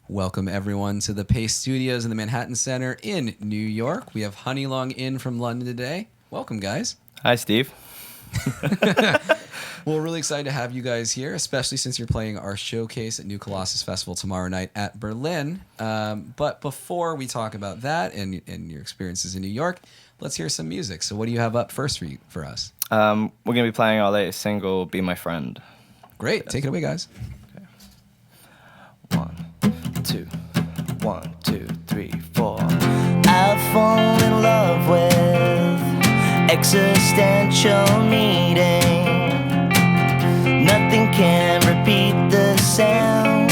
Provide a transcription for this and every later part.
Welcome, everyone, to the Paste Studios in the Manhattan Center in New York. We have Honeylong in from London today. Welcome, guys. Hi, Steve. Well, we're really excited to have you guys here, especially since you're playing our showcase at New Colossus Festival tomorrow night at Berlin. But before we talk about that and your experiences in New York, let's hear some music. So what do you have up first for us? We're going to be playing our latest single, Be My Friend. Great. Take it away, guys. Okay. 1, 2, 1, 2, 3, 4. I fall in love with existential meaning. Nothing can repeat the sound.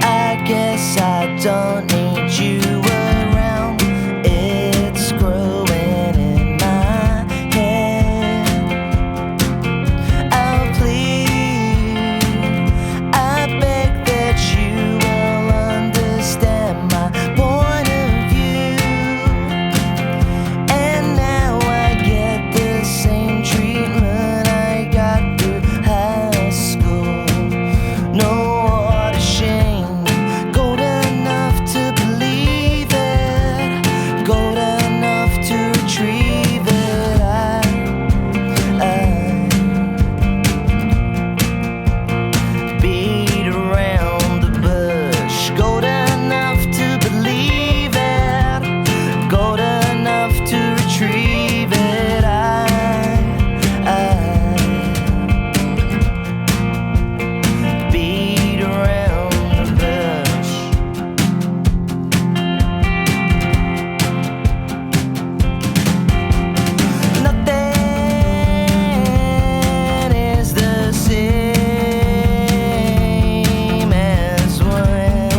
I guess I don't need you around. It's growing in my head. I'll plead, I beg that you will understand my point of view. And now I get the same treatment I got through high school. No water shame, gold enough to believe it, gold enough to retrieve it. I beat around the bush, gold enough to believe it, gold enough to retrieve it. I beat around the bush. Nothing is the same as when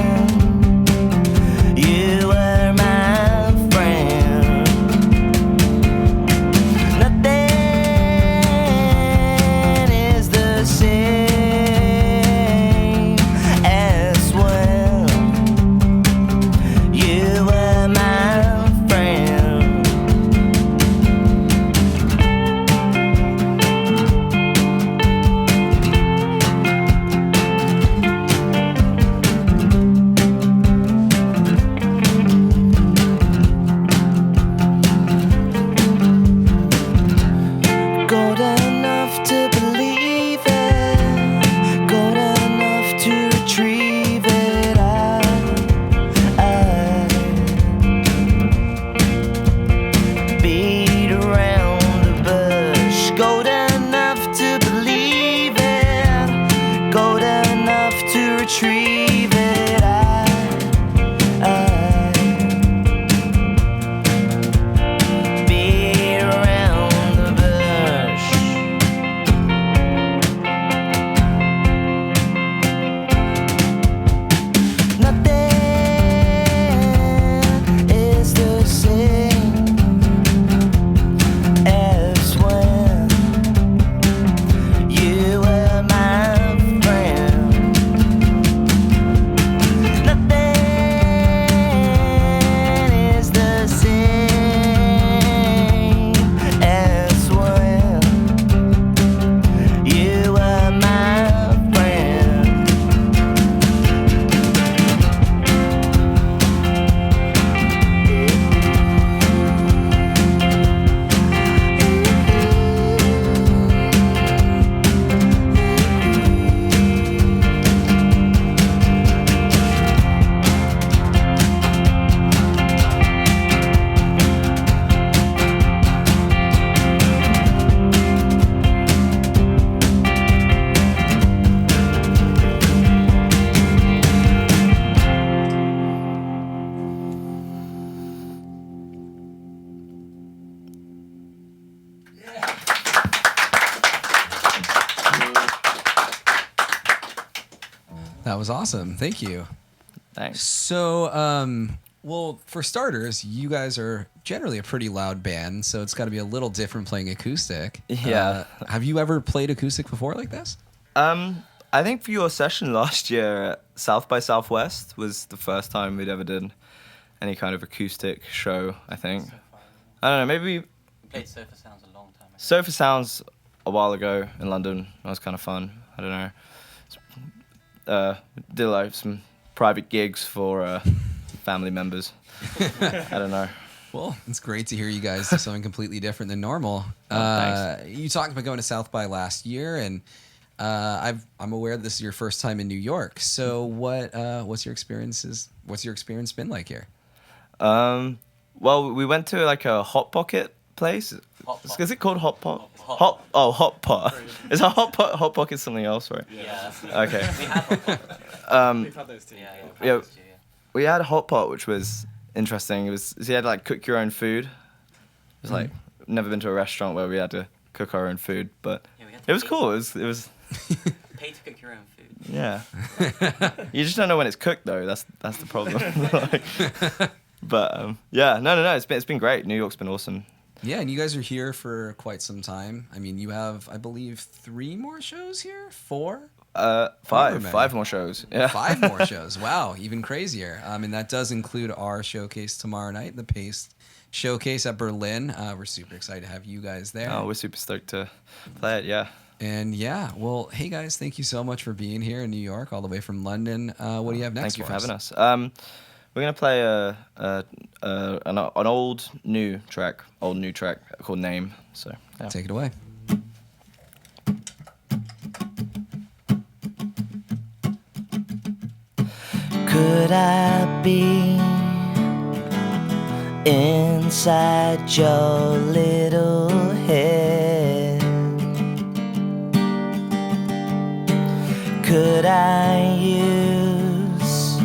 you were my friend. Nothing is the same as when you were my friend. Gold enough to believe it, gold enough to retrieve it. I beat around the bush, gold enough to believe it, gold enough to retrieve it. I beat around the bush. Nothing is the same as when you were my friend. Nothing is the same as when you were my friend. That was awesome. Thank you. Thanks. So, well, for starters, you guys are generally a pretty loud band, so it's got to be a little different playing acoustic. Yeah. Have you ever played acoustic before like this? I think for your session last year at South by Southwest was the first time we'd ever did any kind of acoustic show, I think. I don't know, maybe We played Sofa Sounds a long time ago. Sofa Sounds a while ago in London. That was kind of fun. I don't know. Did like some private gigs for family members. I don't know. Well, it's great to hear you guys do something completely different than normal. Thanks. You talked about going to South by last year, and I'm aware this is your first time in New York. So what's your experiences? What's your experience been like here? Well, we went to like a Hot Pocket place. Hot Pot. Is it called Hot Pot? Hot Hot Pot. Is a Hot Pocket something else, right? Yeah. Okay. We have a We've had those too. Yeah. We had a Hot Pot, which was interesting. You had to like cook your own food. It was like never been to a restaurant where we had to cook our own food, but Yeah, we had to it was pay- cool. It was Pay to cook your own food. yeah. You just don't know when it's cooked though. That's the problem. But yeah, no. It's been great. New York's been awesome. Yeah, and you guys are here for quite some time. I mean, you have, I believe, 3 more shows here? 4? Five many. more shows. Yeah. 5 more shows. Wow, even crazier. And that does include our showcase tomorrow night, the Paste Showcase at Berlin. We're super excited to have you guys there. Oh, we're super stoked to play it. Yeah. And yeah, well, hey guys, thank you so much for being here in New York, all the way from London. What do you have next? Thank you for having us. We're gonna play an old new track called Name. So yeah. Take it away. Could I be inside your little head? Could I use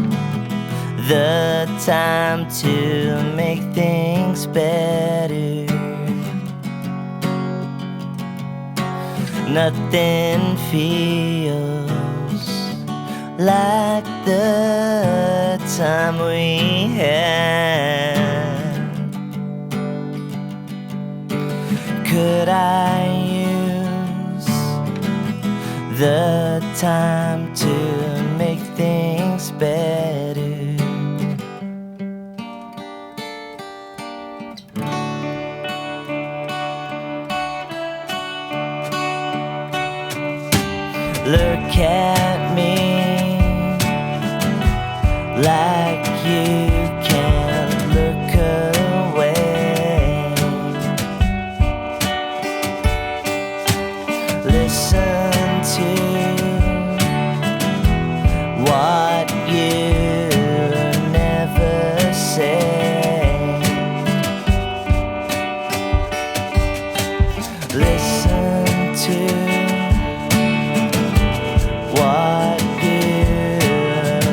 the time to make things better? Nothing feels like the time we had. Could I use the time to make things better? Look at me like you can't look away. Listen to what you never say. Listen to what you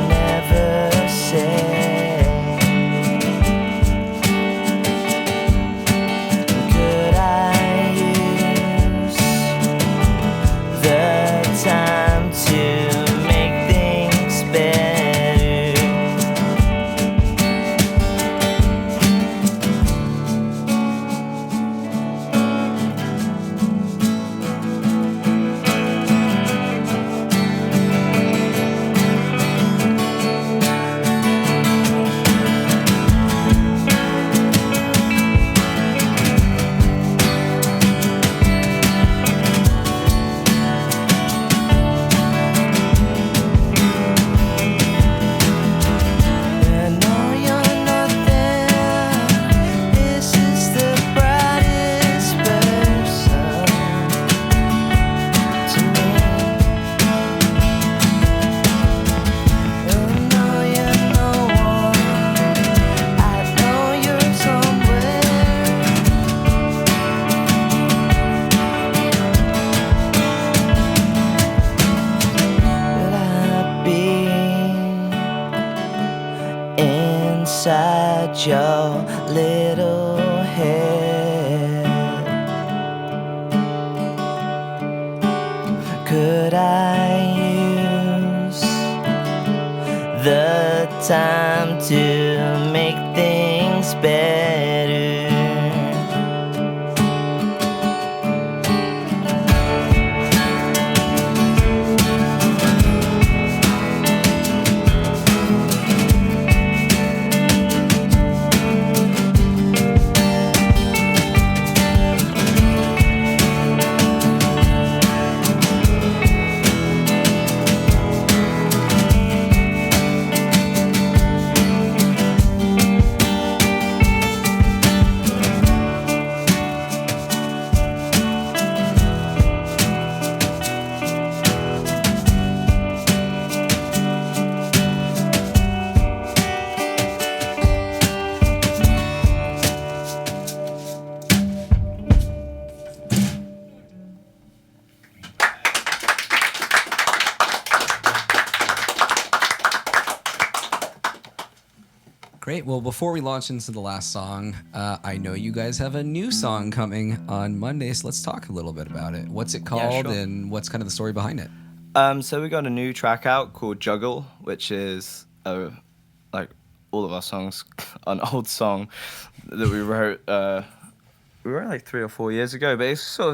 never say. Could I use the time to make things better? I know you're not there. This is the brightest person to me. I know you're no one. I know you're somewhere. Will I be inside your little head? Could I use the time to make things better? Great. Well, before we launch into the last song, I know you guys have a new song coming on Monday, so let's talk a little bit about it. What's it called, sure. and what's kind of the story behind it? So we got a new track out called Juggle, which is like all of our songs, an old song that we wrote. We wrote like 3 or 4 years ago, but it's sort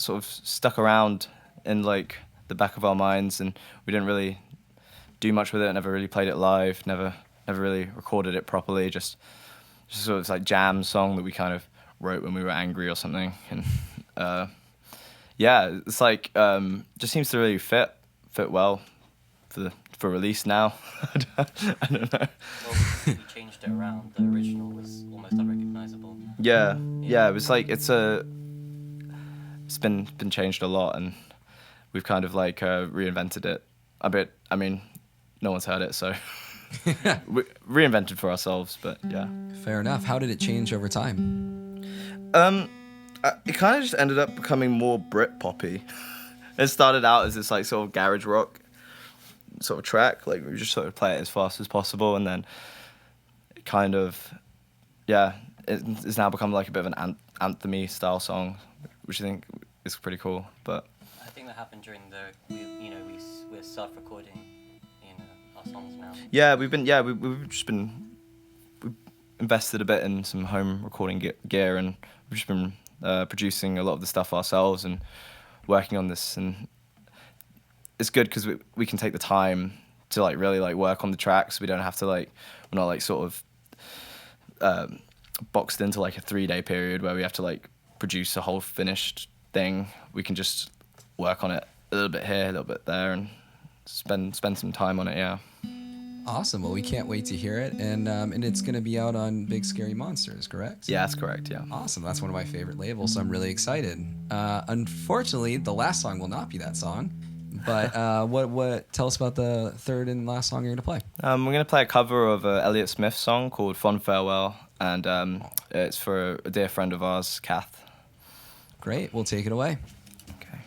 of stuck around in like the back of our minds, and we didn't really do much with it. Never really played it live. Never really recorded it properly. Just sort of like jam song that we kind of wrote when we were angry or something, and yeah, it's like just seems to really fit well for release now. I don't know. Well, we changed it around. The original was almost unrecognizable. Yeah, it was like it's been changed a lot, and we've kind of like reinvented it a bit. I mean, no one's heard it, so we reinvented for ourselves. But yeah, Fair enough. How did it change over time? it kind of just ended up becoming more Brit poppy. It started out as this like sort of garage rock sort of track, like we just sort of play it as fast as possible, and then it kind of, it's now become like a bit of an anthem-y style song, which I think is pretty cool. But I think that happened during we're self-recording, our songs now. yeah, we've invested a bit in some home recording gear, and we've just been producing a lot of the stuff ourselves and working on this, and it's good because we can take the time to like really like work on the tracks. We don't have to we're not like sort of boxed into like a 3-day period where we have to like produce a whole finished thing. We can just work on it a little bit here, a little bit there, and spend some time on it. Yeah. Awesome. Well, we can't wait to hear it, and it's going to be out on Big Scary Monsters, correct? Yeah, that's correct. Yeah. Awesome. That's one of my favorite labels, so I'm really excited. Unfortunately, the last song will not be that song, but what? Tell us about the third and last song you're going to play. We're gonna play a cover of a Elliott Smith song called "Fond Farewell," and it's for a dear friend of ours, Kath. Great. We'll take it away. Okay.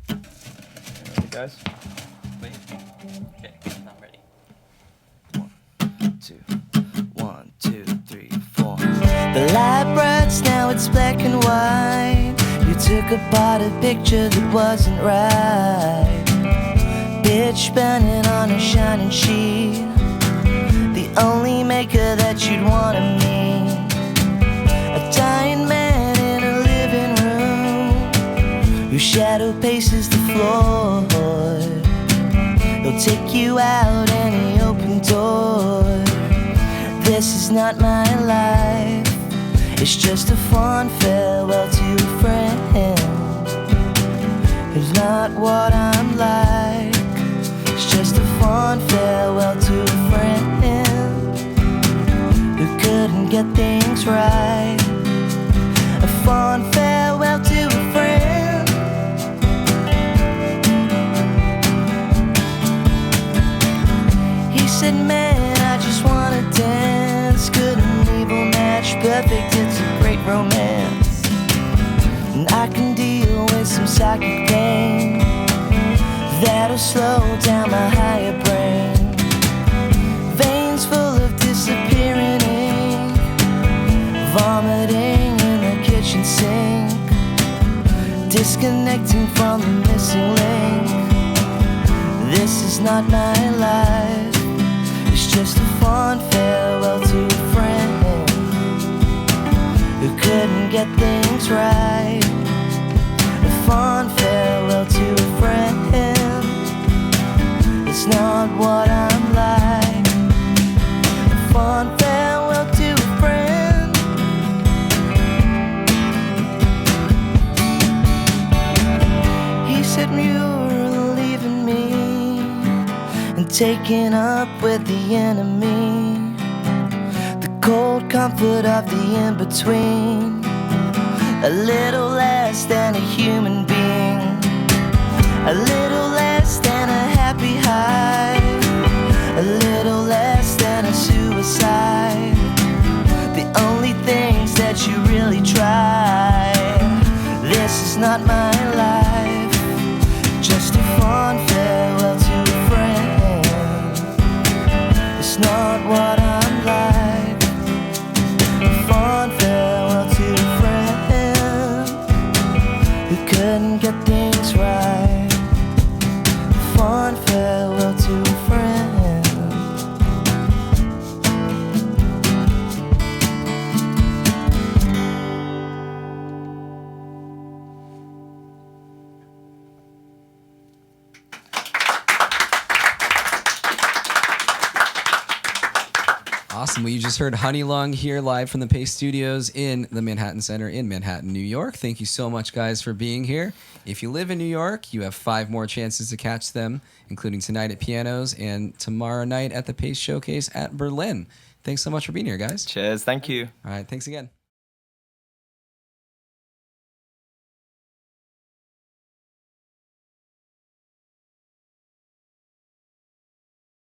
Ready, guys? Wait. Okay, I'm ready. 2, 1, 2, 3, 4. The light brights, now it's black and white. You took apart a picture that wasn't right. Bitch burning on a shining sheet. The only maker that you'd want to meet. A dying man in a living room. Your shadow paces the floor. He'll take you out any open door. This is not my life. It's just a fond farewell to a friend. It's not what I'm like. It's just a fond farewell to a friend who couldn't get things right. A fond farewell to a friend. He said, man, I just wanna dance. Good and evil match perfect, it's a great romance. And I can deal with some psychic pain that'll slow down my higher brain. Veins full of disappearing ink, vomiting in the kitchen sink, disconnecting from the missing link. This is not my life. It's just a fond farewell to a friend who couldn't get things right. A fond farewell to a friend. It's not what I'm like. A fond farewell to a friend. He said you're leaving me and taking up with the enemy. The cold comfort of the in-between. A little less than a human being. A little less than a happy high. A little less than a suicide. The only things that you really try. This is not my life. Just a fond farewell to a friend. It's not what Awesome. Well, you just heard Honey Lung here live from the Paste Studios in the Manhattan Center in Manhattan, New York. Thank you so much, guys, for being here. If you live in New York, you have 5 more chances to catch them, including tonight at Pianos and tomorrow night at the Paste Showcase at Berlin. Thanks so much for being here, guys. Cheers. Thank you. All right. Thanks again.